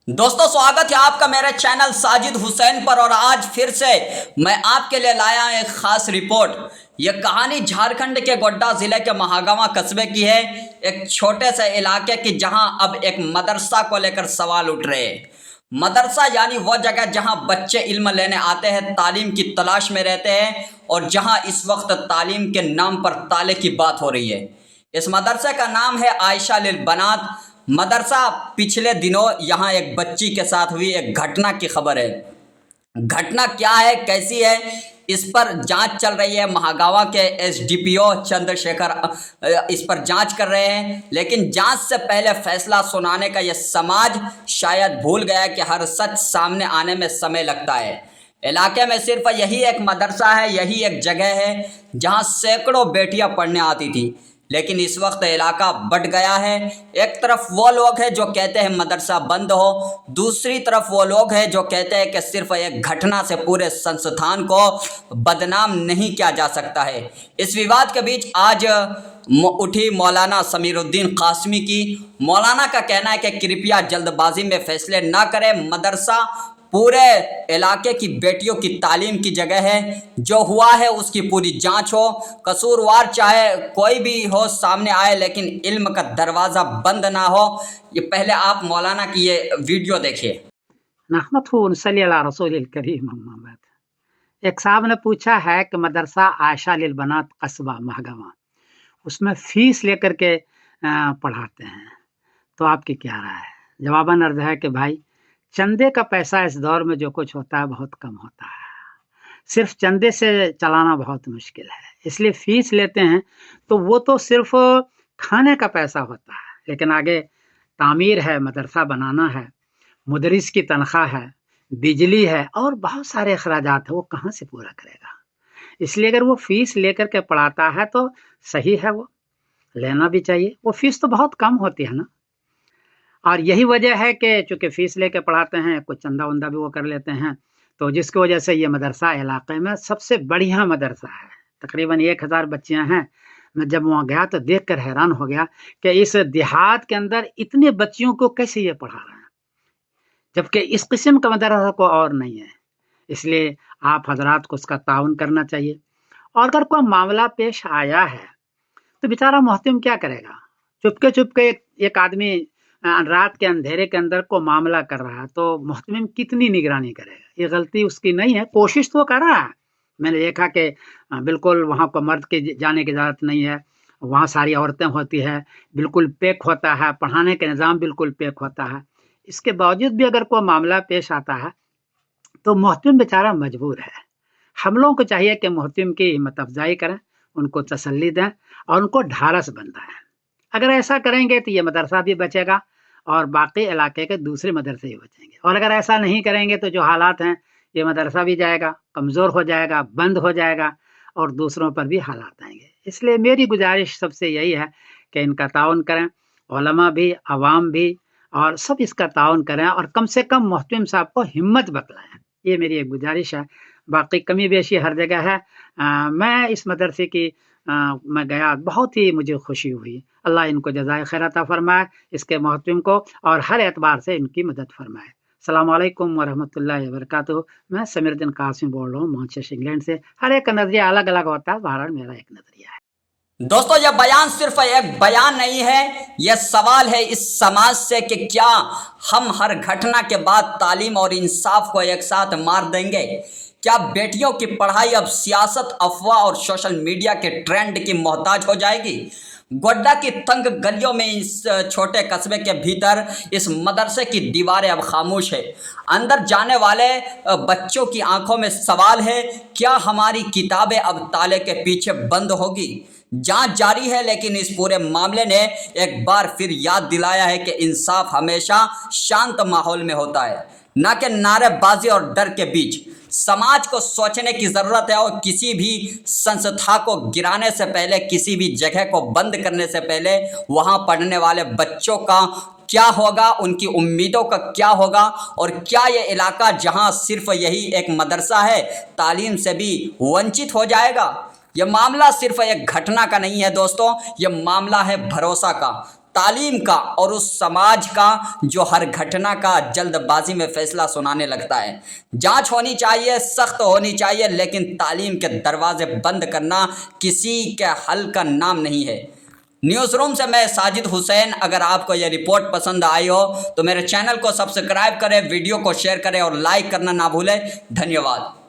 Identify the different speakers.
Speaker 1: दोस्तों स्वागत है आपका मेरे चैनल साजिद हुसैन पर। और आज फिर से मैं आपके लिए लाया एक ख़ास रिपोर्ट। यह कहानी झारखंड के गोड्डा ज़िले के महागामा कस्बे की है, एक छोटे से इलाके की जहां अब एक मदरसा को लेकर सवाल उठ रहे हैं। मदरसा यानी वह जगह जहां बच्चे इल्म लेने आते हैं, तालीम की तलाश में रहते हैं और जहां इस वक्त तालीम के नाम पर ताले की बात हो रही है। इस मदरसे का नाम है आयशा लिल बनात मदरसा। पिछले दिनों यहाँ एक बच्ची के साथ हुई एक घटना की खबर है। घटना क्या है, कैसी है, इस पर जांच चल रही है। महागावा के एसडीपीओ चंद्रशेखर इस पर जांच कर रहे हैं, लेकिन जांच से पहले फैसला सुनाने का यह समाज शायद भूल गया कि हर सच सामने आने में समय लगता है। इलाके में सिर्फ यही एक मदरसा है, यही एक जगह है जहां सैकड़ों बेटियां पढ़ने आती थी, लेकिन इस वक्त इलाका बढ़ गया है। एक तरफ वो लोग हैं जो कहते हैं मदरसा बंद हो, दूसरी तरफ वो लोग हैं जो कहते हैं कि सिर्फ एक घटना से पूरे संस्थान को बदनाम नहीं किया जा सकता है। इस विवाद के बीच आज उठी मौलाना समीरुद्दीन कासमी की। मौलाना का कहना है कि कृपया जल्दबाजी में फैसले ना करें, मदरसा पूरे इलाके की बेटियों की तालीम की जगह है। जो हुआ है उसकी पूरी जांच हो, कसूरवार चाहे कोई भी हो सामने आए, लेकिन इल्म का दरवाज़ा बंद ना हो। ये पहले आप मौलाना की ये वीडियो देखिए।
Speaker 2: नहमदहु व नसल्ली अला रसूलिल करीम अम्मा बाद। एक साहब ने पूछा है कि मदरसा आयशा लिल बनात कस्बा महागामा, उसमें फीस लेकर के पढ़ाते हैं, तो आपकी क्या राय है? जवाबन अर्ज है कि भाई, चंदे का पैसा इस दौर में जो कुछ होता है बहुत कम होता है। सिर्फ चंदे से चलाना बहुत मुश्किल है, इसलिए फीस लेते हैं। तो वो तो सिर्फ खाने का पैसा होता है, लेकिन आगे तामीर है, मदरसा बनाना है, मुदरिस की तनख्वाह है, बिजली है और बहुत सारे अखराजात है, वो कहाँ से पूरा करेगा? इसलिए अगर वो फीस लेकर के पढ़ाता है तो सही है, वो लेना भी चाहिए। वो फीस तो बहुत कम होती है ना, और यही वजह है कि चूँकि फ़ीस लेके पढ़ाते हैं, कुछ चंदा वंदा भी वो कर लेते हैं, तो जिसकी वजह से ये मदरसा इलाके में सबसे बढ़िया मदरसा है। तकरीबन 1000 बच्चियाँ हैं। मैं जब वहाँ गया तो देख कर हैरान हो गया कि इस देहात के अंदर इतने बच्चियों को कैसे ये पढ़ा रहे हैं, जबकि इस किस्म का मदरसा को और नहीं है। इसलिए आप हजरात को उसका ताउन करना चाहिए। और अगर कोई मामला पेश आया है तो बेचारा मोहतमिम क्या करेगा? चुपके चुपके एक आदमी रात के अंधेरे के अंदर को मामला कर रहा है, तो मोहतमिम कितनी निगरानी करेगा? ये गलती उसकी नहीं है, कोशिश तो कर रहा है। मैंने देखा कि बिल्कुल वहाँ पर मर्द के जाने की इजाज़त नहीं है, वहाँ सारी औरतें होती है, बिल्कुल पैक होता है, पढ़ाने का निज़ाम बिल्कुल पैक होता है। इसके बावजूद भी अगर कोई मामला पेश आता है तो मोहतमिम बेचारा मजबूर है। हम लोगों को चाहिए कि मोहतमिम की हिम्मत अफजाई करें, उनको तसल्ली दें और उनको ढारस बंधाएं। अगर ऐसा करेंगे तो ये मदरसा भी बचेगा और बाकी इलाके के दूसरे मदरसे भी बचेंगे। और अगर ऐसा नहीं करेंगे तो जो हालात हैं, ये मदरसा भी जाएगा, कमज़ोर हो जाएगा, बंद हो जाएगा और दूसरों पर भी हालात आएंगे। इसलिए मेरी गुजारिश सबसे यही है कि इनका ताउन करें, उलमा भी, अवाम भी, और सब इसका ताउन करें और कम से कम मोहतमिम साहब को हिम्मत बतलाएं। ये मेरी एक गुजारिश है। बाकी कमी बेशी हर जगह है। मैं इस मदरसे की मैं गया, बहुत ही मुझे खुशी हुई। अल्लाह इनको जज़ाए खैर अता फरमाए, इसके मोहतमिम को, और हर एतबार से इनकी मदद फरमाए। अस्सलाम वालेकुम वरहमतुल्लाहि वबरकातुहू। मैं समीरुद्दीन कासमी बोल रहा हूँ मैनचेस्टर इंग्लैंड से। हर एक का नज़रिया अलग अलग होता है, बहरहाल मेरा एक नज़रिया है।
Speaker 1: दोस्तों यह बयान सिर्फ एक बयान नहीं है, यह सवाल है इस समाज से कि क्या हम हर घटना के बाद तालीम और इंसाफ को एक साथ मार देंगे? क्या बेटियों की पढ़ाई अब सियासत, अफवाह और सोशल मीडिया के ट्रेंड की मोहताज हो जाएगी? गोड्डा की तंग गलियों में, इस छोटे कस्बे के भीतर इस मदरसे की दीवारें अब खामोश है। अंदर जाने वाले बच्चों की आंखों में सवाल है, क्या हमारी किताबें अब ताले के पीछे बंद होगी? जांच जारी है, लेकिन इस पूरे मामले ने एक बार फिर याद दिलाया है कि इंसाफ हमेशा शांत माहौल में होता है, न कि नारेबाजी और डर के बीच। समाज को सोचने की ज़रूरत है और किसी भी संस्था को गिराने से पहले, किसी भी जगह को बंद करने से पहले वहाँ पढ़ने वाले बच्चों का क्या होगा, उनकी उम्मीदों का क्या होगा, और क्या ये इलाका जहाँ सिर्फ यही एक मदरसा है तालीम से भी वंचित हो जाएगा? यह मामला सिर्फ एक घटना का नहीं है दोस्तों, यह मामला है भरोसा का। تعلیم کا اور اس سماج کا جو ہر گھٹنا کا جلد بازی میں فیصلہ سنانے لگتا ہے۔ جانچ ہونی چاہیے، سخت ہونی چاہیے، لیکن تعلیم کے دروازے بند کرنا کسی کے حل کا نام نہیں ہے۔ نیوز روم سے میں ساجد حسین۔ اگر آپ کو یہ رپورٹ پسند آئی ہو تو میرے چینل کو سبسکرائب کریں، ویڈیو کو شیئر کریں اور لائک کرنا نہ بھولیں۔ دھنیہ واد۔